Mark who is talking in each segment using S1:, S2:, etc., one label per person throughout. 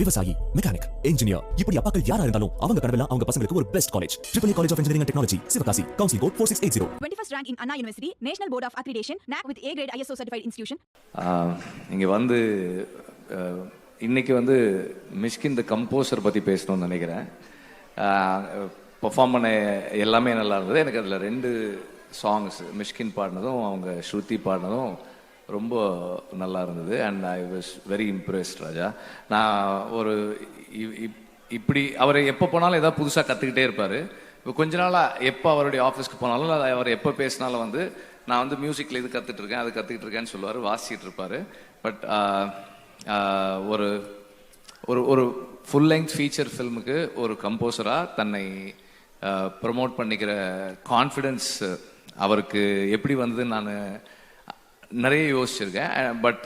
S1: விவசாயி, mechanic, engineer, இப்படி அப்பாக்கள் யாரா இருந்தாலும் அவங்க கனவெல்லாம் அவங்க பசங்களுக்கு ஒரு best college. AAA College of Engineering and Technology, Sivakasi. Counseling code 4680.
S2: 21st rank in Anna University, National Board of Accreditation, NAC with A grade ISO certified institution.
S3: இங்கே வந்து இன்னைக்கு வந்து மிஷ்கின் த கம்போசர் பற்றி பேசணும்னு நினைக்கிறேன். பெர்ஃபார்ம் பண்ண எல்லாமே நல்லா இருந்தது. எனக்கு அதில் 2 சாங்ஸ் மிஷ்கின் பாடினதும் அவங்க ஸ்ருதி பாடினதும் ரொம்ப நல்லா இருந்தது. And I was very impressed Raja. நான் ஒரு இப்படி அவரை எப்போ போனாலும் ஏதாவது புதுசாக கற்றுக்கிட்டே இருப்பார். இப்போ கொஞ்ச நாளாக எப்போ அவருடைய ஆஃபீஸ்க்கு போனாலும் அவர் எப்போ பேசினாலும் வந்து நான் வந்து மியூசிக்கில் இது கற்றுட்ருக்கேன் அது கற்றுக்கிட்டு இருக்கேன்னு சொல்லுவார், வாசிக்கிட்டு இருப்பார். பட் ஒரு ஒரு ஒரு ஃபுல் லெங்த் ஃபீச்சர் ஃபில்முக்கு ஒரு கம்போசராக தன்னை ப்ரமோட் பண்ணிக்கிற கான்ஃபிடென்ஸ் அவருக்கு எப்படி வந்ததுன்னு நான் நிறைய யோசிச்சிருக்கேன். பட்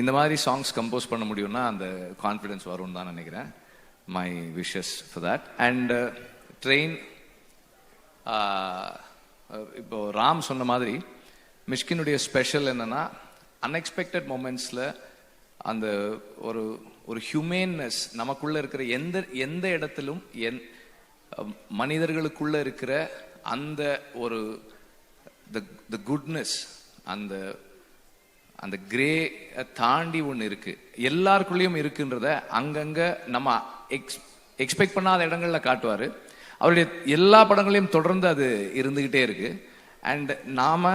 S3: இந்த மாதிரி சாங்ஸ் கம்போஸ் பண்ண முடியும்னா அந்த கான்ஃபிடென்ஸ் வரும்னு தான் நினைக்கிறேன். My wishes for that. And train, இப்போ ராம் சொன்ன மாதிரி மிஷ்கினுடைய ஸ்பெஷல் என்னன்னா அன்எக்ஸ்பெக்டட் மொமெண்ட்ஸில் அந்த ஒரு ஒரு ஹியூமேன்னஸ் நமக்குள்ள இருக்கிற எந்த இடத்திலும் மனிதர்களுக்குள்ள இருக்கிற அந்த ஒரு த குட்னஸ், அந்த அந்த கிரே தாண்டி ஒன்று இருக்கு, எல்லாருக்குள்ளேயும் இருக்குன்றத அங்கங்க நம்ம எக்ஸ்பெக்ட் பண்ணாத இடங்கள்ல காட்டுவாரு. அவருடைய எல்லா படங்களையும் தொடர்ந்து அது இருந்துகிட்டே இருக்கு. அண்ட் நாம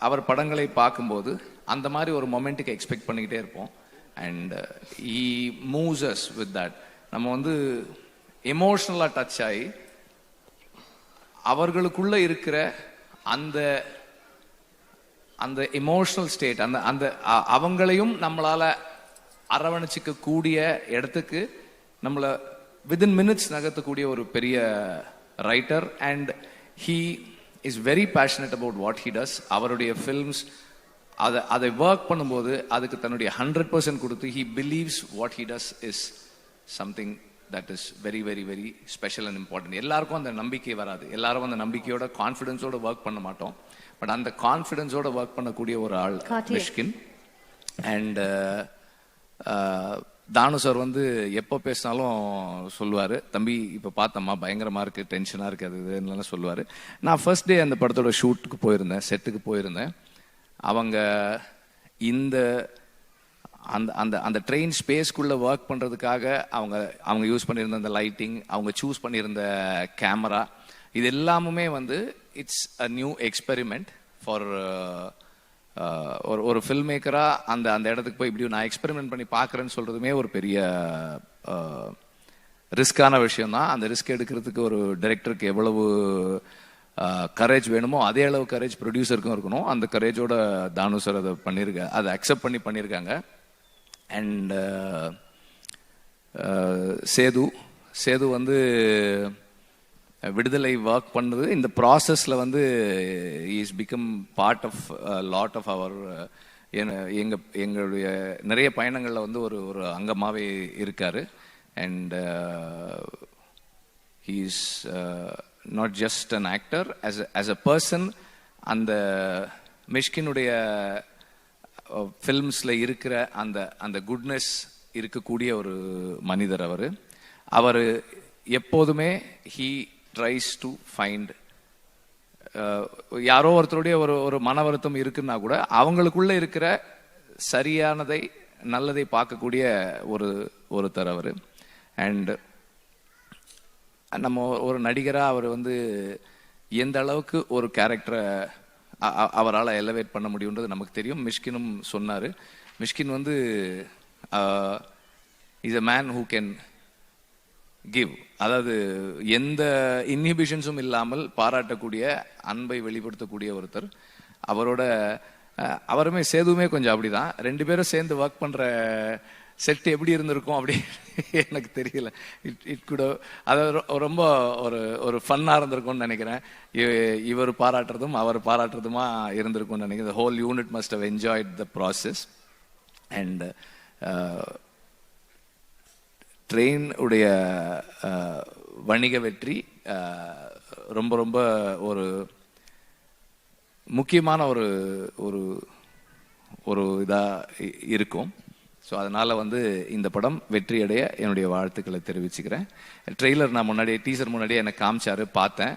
S3: அவர் படங்களை பார்க்கும்போது அந்த மாதிரி ஒரு மொமெண்ட்டுக்கு எக்ஸ்பெக்ட் பண்ணிக்கிட்டே இருப்போம். And he moves us with that. நம்ம வந்து எமோஷனலா டச் ஆகி அவர்களுக்குள்ள இருக்கிற அந்த அந்த எமோஷனல் ஸ்டேட், அந்த அந்த அவங்களையும் நம்மளால அரவணைச்சிக்க கூடிய இடத்துக்கு நம்மளை வித்தின் மினிட்ஸ் நகர்த்தக்கூடிய ஒரு பெரிய writer. And he is very passionate about what he does. அவருடைய ஃபில்ம்ஸ் அதை ஒர்க் பண்ணும்போது அதுக்கு தன்னுடைய 100% கொடுத்து he believes what he does is something that is very very very special and important. எல்லாருக்கும் அந்த நம்பிக்கை வராது, எல்லாரும் அந்த நம்பிக்கையோட கான்ஃபிடென்ஸோட ஒர்க் பண்ண மாட்டோம். பட் அந்த கான்ஃபிடென்ஸோட ஒர்க் பண்ணக்கூடிய ஒரு ஆள் மிஷ்கின். அண்ட் தானு சார் வந்து எப்போ பேசினாலும் சொல்லுவார், தம்பி இப்போ பார்த்தம்மா பயங்கரமாக இருக்குது, டென்ஷனாக இருக்குது, அது இதுன்னு சொல்லுவார். நான் ஃபர்ஸ்ட் டே அந்த படத்தோட ஷூட்டுக்கு போயிருந்தேன், செட்டுக்கு போயிருந்தேன். அவங்க இந்த அந்த அந்த அந்த ட்ரெயின் ஸ்பேஸ்க்குள்ளே ஒர்க் பண்ணுறதுக்காக அவங்க யூஸ் பண்ணியிருந்த அந்த லைட்டிங், அவங்க சூஸ் பண்ணியிருந்த கேமரா, இது எல்லாமுமே வந்து it's a new experiment for ஒரு ஃபில்ம் மேக்கராக. அந்த அந்த இடத்துக்கு போய் இப்படி நான் எக்ஸ்பெரிமெண்ட் பண்ணி பார்க்குறேன்னு சொல்கிறதுமே ஒரு பெரிய ரிஸ்கான விஷயம்தான். அந்த ரிஸ்க் எடுக்கிறதுக்கு ஒரு டைரக்டருக்கு எவ்வளவு கரேஜ் வேணுமோ அதே அளவு கரேஜ் ப்ரொடியூசருக்கும் இருக்கணும். அந்த கரேஜோட தானு சார் அதை அதை அக்செப்ட் பண்ணியிருக்காங்க. அண்ட் சேது வந்து விடுதலை ஒர்க் பண்ணது இந்த ப்ராசஸில் வந்து is become part of lot of அவர் எங்களுடைய நிறைய பயணங்களில் வந்து ஒரு அங்கமாகவே இருக்கார். And he is not just an actor, as a person. அந்த மிஷ்கினுடைய ஃபில்ம்ஸில் இருக்கிற அந்த அந்த குட்னஸ் இருக்கக்கூடிய ஒரு மனிதர் அவர் எப்போதுமே ஹீ ட்ரைஸ் டு ஃபைண்ட், யாரோ ஒருத்தருடைய ஒரு மன வருத்தம் இருக்குன்னா கூட அவங்களுக்குள்ள இருக்கிற சரியானதை நல்லதை பார்க்கக்கூடிய ஒருத்தர் அவர். அண்ட் நம்ம ஒரு நடிகராக அவர் வந்து எந்த அளவுக்கு ஒரு கேரக்டரை அவரால் எலவேட் பண்ண முடியுன்றது நமக்கு தெரியும். மிஷ்கினும் சொன்னார். மிஷ்கின் வந்து is a man who can give, அதாவது எந்த இன்ஹிபிஷன்ஸும் இல்லாமல் பாராட்டக்கூடிய, அன்பை வெளிப்படுத்தக்கூடிய ஒருத்தர். அவருமே சேதுமே கொஞ்சம் அப்படிதான். 2 பேரும் சேர்ந்து ஒர்க் பண்ற செட் எப்படி இருந்திருக்கும் அப்படி எனக்கு தெரியல. இட் கூட அதாவது ரொம்ப ஒரு ஃபன்னாக இருந்திருக்கும்னு நினைக்கிறேன். இவர் பாராட்டுறதும் அவர் பாராட்டுறதுமா இருந்திருக்கும்னு நினைக்கிறேன். Whole unit must have enjoyed the process. And train உடைய வணிக வெற்றி ரொம்ப ரொம்ப ஒரு முக்கியமான ஒரு ஒரு இதாக இருக்கும். ஸோ அதனால் வந்து இந்த படம் வெற்றியடைய என்னுடைய வாழ்த்துக்களை தெரிவிச்சுக்கிறேன். ட்ரெய்லர் நான் முன்னாடியே டீசர் முன்னாடியே எனக்கு காமிச்சாரு, பார்த்தேன்.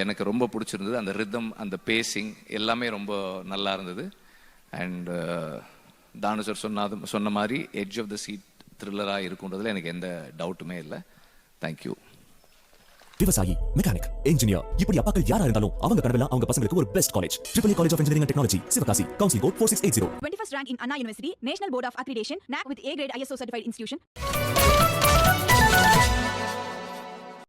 S3: எனக்கு ரொம்ப பிடிச்சிருந்தது. அந்த ரிதம், அந்த பேசிங் எல்லாமே ரொம்ப நல்லா இருந்தது. அண்ட் தானு சார் சொன்ன மாதிரி எட்ஜ் ஆஃப் த சீட் த்ரில்லராக இருக்குன்றதுல எனக்கு எந்த டவுட்டுமே இல்லை. தேங்க்யூ.
S1: விவசாயி, மெக்கானிக், இன்ஜினியர், இப்படி அப்பாக்கள் யாரா இருந்தாலும் அவங்க கனவெல்லாம் அவங்க பசங்களுக்கு ஒரு best college. Triple college of engineering and technology, Sivakasi. Counselling code 4680.
S2: 21st rank in Anna University, National Board of Accreditation, NAC with A grade ISO certified institution.